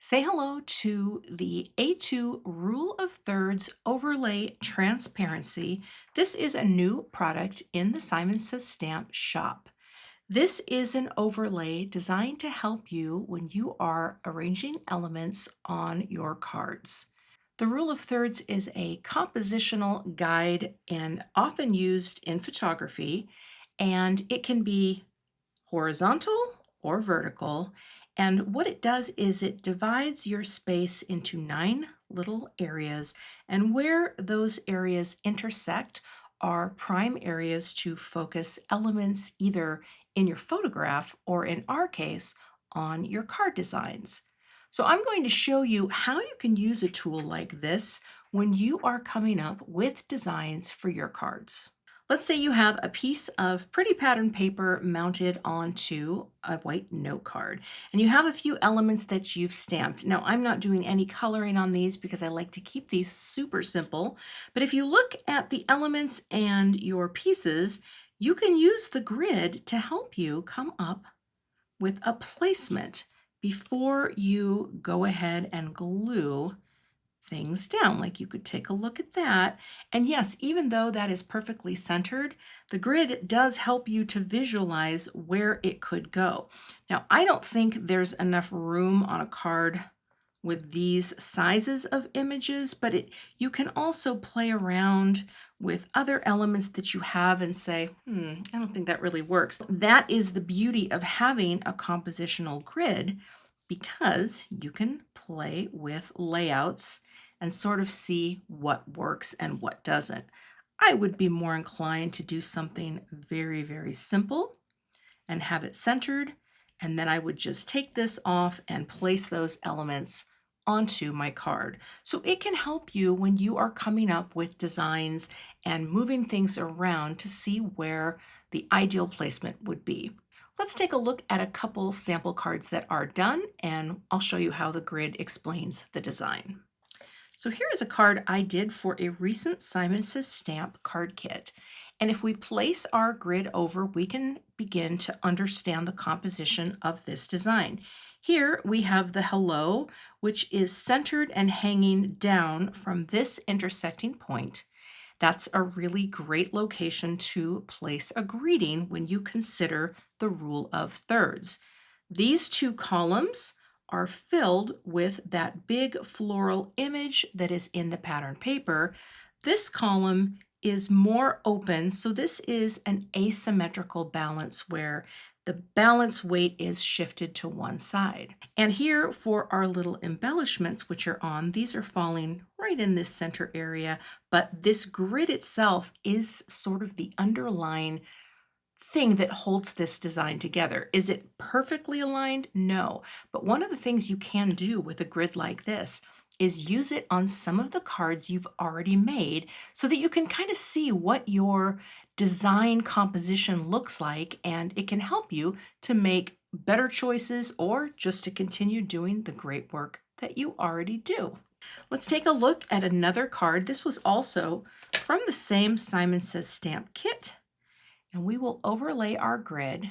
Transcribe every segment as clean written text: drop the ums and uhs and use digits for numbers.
Say hello to the A2 Rule of Thirds Overlay Transparency. This is a new product in the Simon Says Stamp shop. This is an overlay designed to help you when you are arranging elements on your cards. The rule of thirds is a compositional guide and often used in photography, and it can be horizontal or vertical. And what it does is it divides your space into 9 little areas, and where those areas intersect are prime areas to focus elements either in your photograph or, in our case, on your card designs. So I'm going to show you how you can use a tool like this when you are coming up with designs for your cards. Let's say you have a piece of pretty pattern paper mounted onto a white note card, and you have a few elements that you've stamped. Now, I'm not doing any coloring on these because I like to keep these super simple, but if you look at the elements and your pieces, you can use the grid to help you come up with a placement before you go ahead and glue things down. Like, you could take a look at that. And yes, even though that is perfectly centered, the grid does help you to visualize where it could go. Now, I don't think there's enough room on a card with these sizes of images, but you can also play around with other elements that you have and say, I don't think that really works. That is the beauty of having a compositional grid, because you can play with layouts and sort of see what works and what doesn't. I would be more inclined to do something very, very simple and have it centered, and then I would just take this off and place those elements onto my card. So it can help you when you are coming up with designs and moving things around to see where the ideal placement would be. Let's take a look at a couple sample cards that are done, and I'll show you how the grid explains the design. So here is a card I did for a recent Simon Says Stamp card kit. And if we place our grid over, we can begin to understand the composition of this design. Here we have the hello, which is centered and hanging down from this intersecting point. That's a really great location to place a greeting when you consider the rule of thirds. These two columns are filled with that big floral image that is in the pattern paper. This column is more open, so this is an asymmetrical balance where the balance weight is shifted to one side. And here for our little embellishments, which are on, these are falling right in this center area, but this grid itself is sort of the underlying thing that holds this design together. Is it perfectly aligned? No. But one of the things you can do with a grid like this is use it on some of the cards you've already made so that you can kind of see what your design composition looks like, and it can help you to make better choices or just to continue doing the great work that you already do. Let's take a look at another card. This was also from the same Simon Says Stamp kit, and we will overlay our grid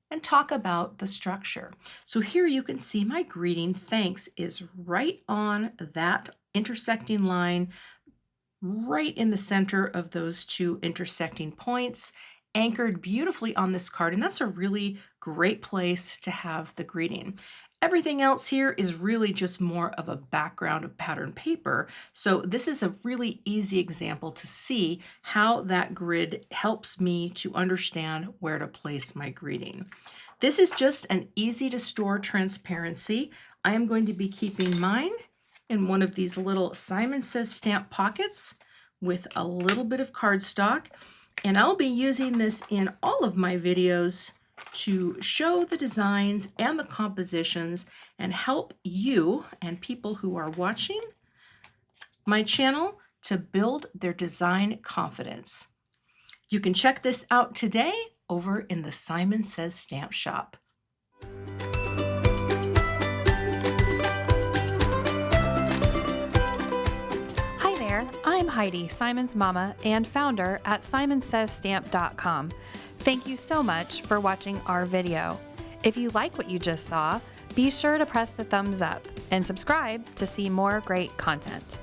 and talk about the structure. So here you can see my greeting, thanks, is right on that intersecting line, right in the center of those two intersecting points, anchored beautifully on this card, and that's a really great place to have the greeting. Everything else here is really just more of a background of pattern paper. So this is a really easy example to see how that grid helps me to understand where to place my greeting. This is just an easy to store transparency. I am going to be keeping mine in one of these little Simon Says Stamp pockets with a little bit of cardstock, and I'll be using this in all of my videos to show the designs and the compositions and help you and people who are watching my channel to build their design confidence. You can check this out today over in the Simon Says Stamp shop. Hi there, I'm Heidi, Simon's mama and founder at simonsaysstamp.com. Thank you so much for watching our video. If you like what you just saw, Be sure to press the thumbs up and subscribe to see more great content.